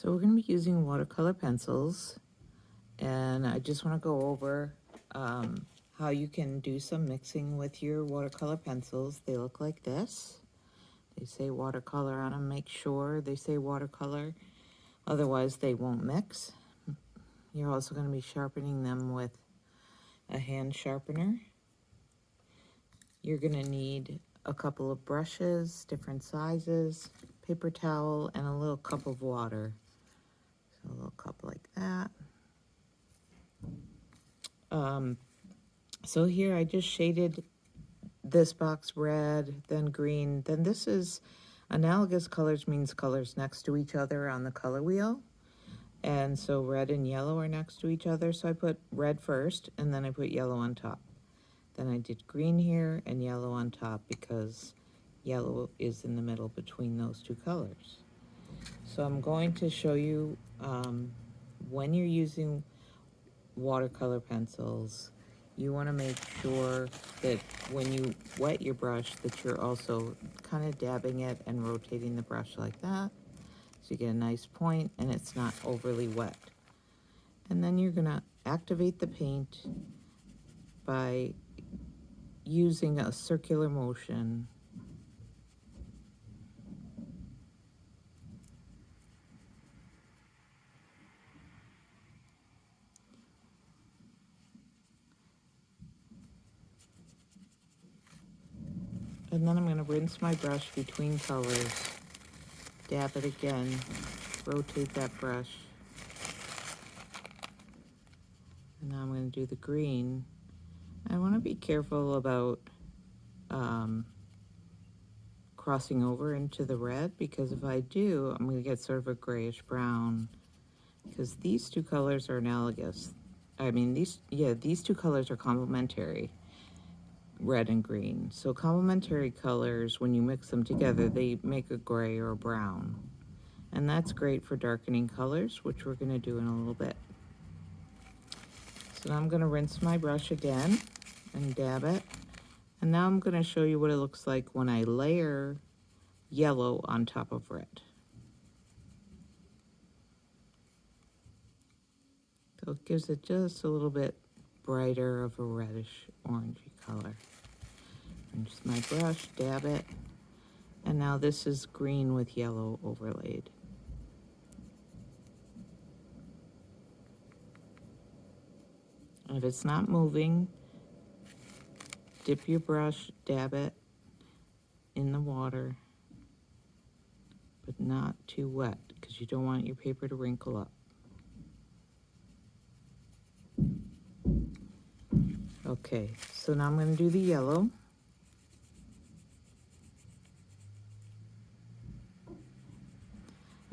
So we're going to be using watercolor pencils, and I just want to go over how you can do some mixing with your watercolor pencils. They look like this. They say watercolor on them. Make sure they say watercolor, otherwise they won't mix. You're also going to be sharpening them with a hand sharpener. You're going to need a couple of brushes, different sizes, paper towel, and a little cup of water. So a little cup like that. So here I just shaded this box red, then green, then this is analogous colors, means colors next to each other on the color wheel. And so red and yellow are next to each other. So I put red first and then I put yellow on top. Then I did green here and yellow on top because yellow is in the middle between those two colors. So I'm going to show you when you're using watercolor pencils, you want to make sure that when you wet your brush that you're also kind of dabbing it and rotating the brush like that, so you get a nice point and it's not overly wet. And then you're going to activate the paint by using a circular motion. And then I'm going to rinse my brush between colors, dab it again, rotate that brush. And now I'm going to do the green. I want to be careful about crossing over into the red, because if I do, I'm going to get sort of a grayish brown, because these two colors are analogous. I mean, these two colors are complementary, red and green. So complementary colors, when you mix them together, they make a gray or a brown. And that's great for darkening colors, which we're going to do in a little bit. So now I'm going to rinse my brush again and dab it. And now I'm going to show you what it looks like when I layer yellow on top of red. So it gives it just a little bit brighter of a reddish orangey color. Rinse my brush, dab it, and now this is green with yellow overlaid. And if it's not moving, dip your brush, dab it in the water, but not too wet because you don't want your paper to wrinkle up. Okay, so now I'm going to do the yellow.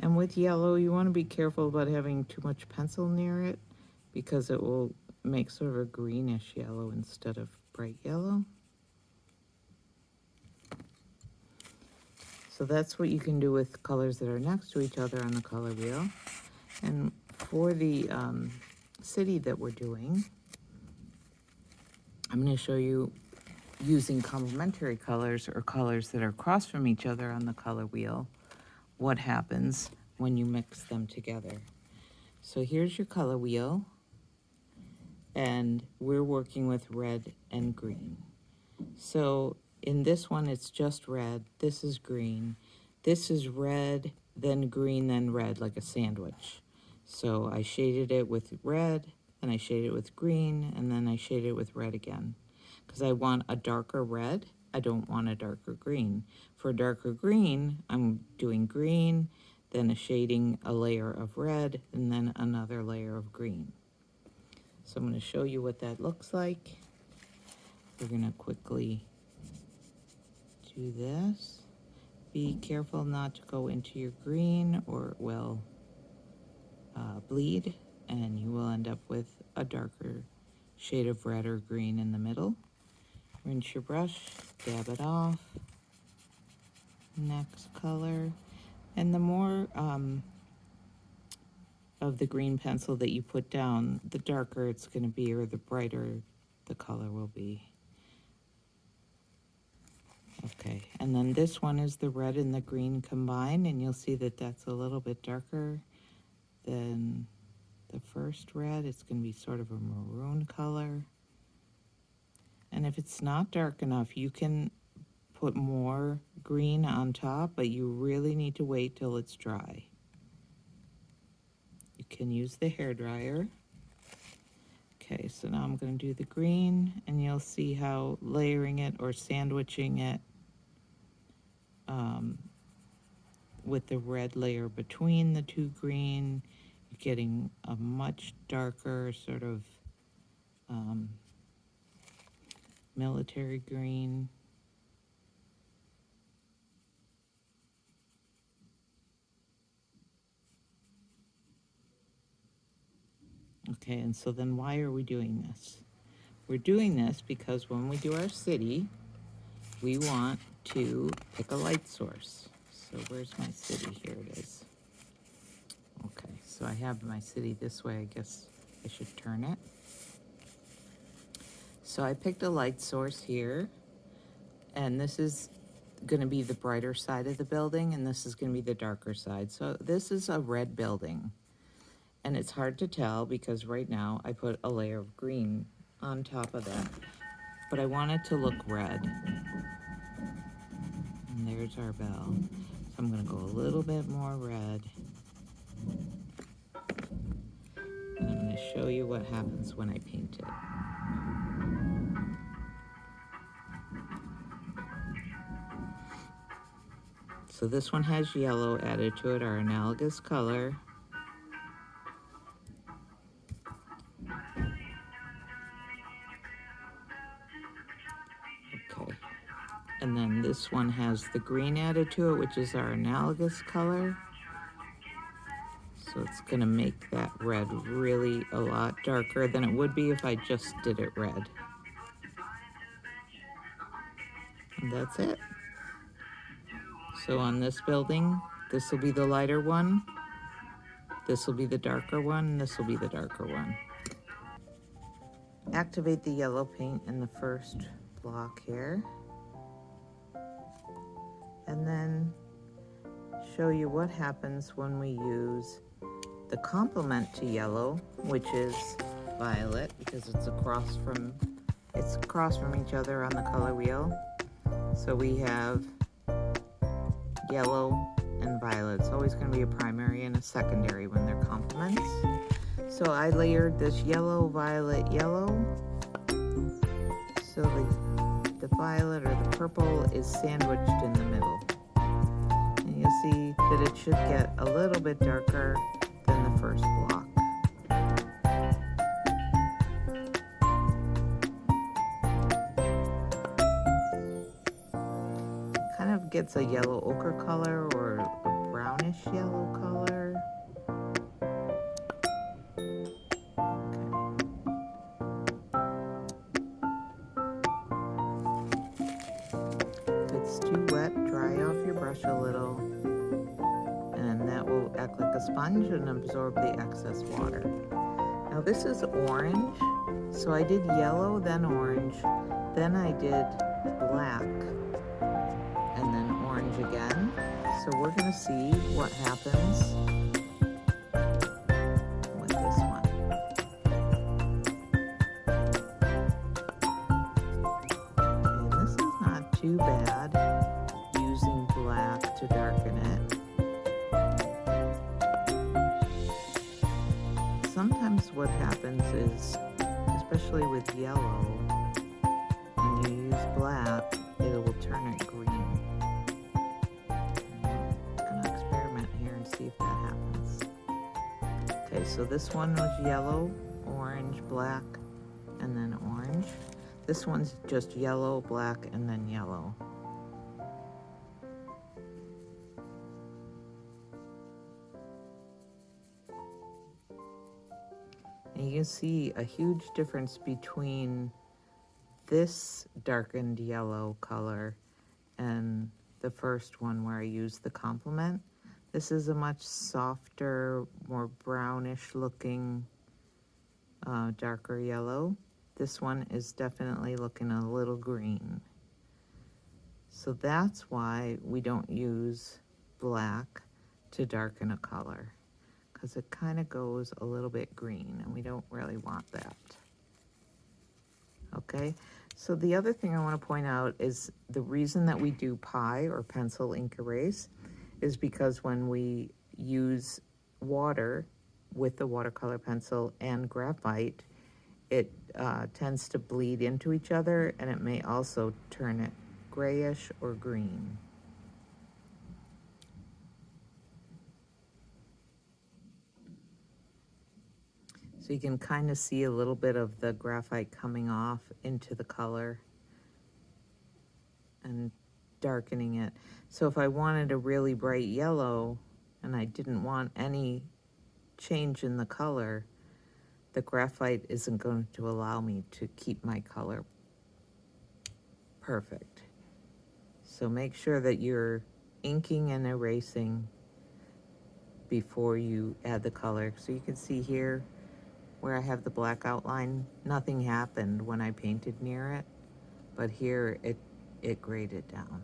And with yellow, you want to be careful about having too much pencil near it, because it will make sort of a greenish yellow instead of bright yellow. So that's what you can do with colors that are next to each other on the color wheel. And for the city that we're doing, I'm going to show you using complementary colors or colors that are across from each other on the color wheel, what happens when you mix them together. So here's your color wheel, and we're working with red and green. So in this one, it's just red. This is green. This is red, then green, then red, like a sandwich. So I shaded it with red, then I shaded it with green, and then I shaded it with red again, because I want a darker red. I don't want a darker green. For darker green, I'm doing green, then a layer of red, and then another layer of green. So I'm going to show you what that looks like. We're going to quickly do this. Be careful not to go into your green or it will bleed, and you will end up with a darker shade of red or green in the middle. Rinse your brush, dab it off. Next color. And the more of the green pencil that you put down, the darker it's going to be, or the brighter the color will be. Okay, and then this one is the red and the green combined, and you'll see that that's a little bit darker than the first red. It's going to be sort of a maroon color. And if it's not dark enough, you can put more green on top, but you really need to wait till it's dry. You can use the hairdryer. Okay, so now I'm going to do the green, and you'll see how layering it or sandwiching it with the red layer between the two green, you're getting a much darker sort of military green. Okay, and so then why are we doing this? We're doing this because when we do our city, we want to pick a light source. So where's my city? Here it is. Okay, so I have my city this way. I guess I should turn it. So I picked a light source here, and this is going to be the brighter side of the building, and this is going to be the darker side. So this is a red building, and it's hard to tell because right now I put a layer of green on top of that, but I want it to look red. And there's our bell. So I'm going to go a little bit more red. And I'm going to show you what happens when I paint it. So this one has yellow added to it, our analogous color. Okay. And then this one has the green added to it, which is our analogous color. So it's going to make that red really a lot darker than it would be if I just did it red. And that's it. So on this building, this will be the lighter one, this will be the darker one, and this will be the darker one. Activate the yellow paint in the first block here. And then show you what happens when we use the complement to yellow, which is violet, because it's across from each other on the color wheel. So we have yellow and violet. It's always going to be a primary and a secondary when they're complements. So I layered this yellow, violet, yellow. So the violet or the purple is sandwiched in the middle. And you'll see that it should get a little bit darker than the first block. Kind of gets a yellow ochre color or a brownish yellow color. If it's too wet, dry off your brush a little, and that will act like a sponge and absorb the excess water. Now this is orange, so I did yellow, then orange, then I did black, and then orange again. So we're going to see what happens with this one. Okay, this is not too bad using black to darken it. Sometimes what happens is, especially with yellow, when you use black, it will turn it green. I'm gonna experiment here and see if that happens. Okay, so this one was yellow, orange, black, and then orange. This one's just yellow, black, and then yellow. And you can see a huge difference between this darkened yellow color and the first one where I used the complement. This is a much softer, more brownish looking, darker yellow. This one is definitely looking a little green. So that's why we don't use black to darken a color, because it kind of goes a little bit green and we don't really want that. Okay, so the other thing I want to point out is the reason that we do pie or pencil ink erase is because when we use water with the watercolor pencil and graphite, it tends to bleed into each other, and it may also turn it grayish or green. So you can kind of see a little bit of the graphite coming off into the color and darkening it. So if I wanted a really bright yellow and I didn't want any change in the color, the graphite isn't going to allow me to keep my color perfect. So make sure that you're inking and erasing before you add the color. So you can see here where I have the black outline, nothing happened when I painted near it, but here it graded down.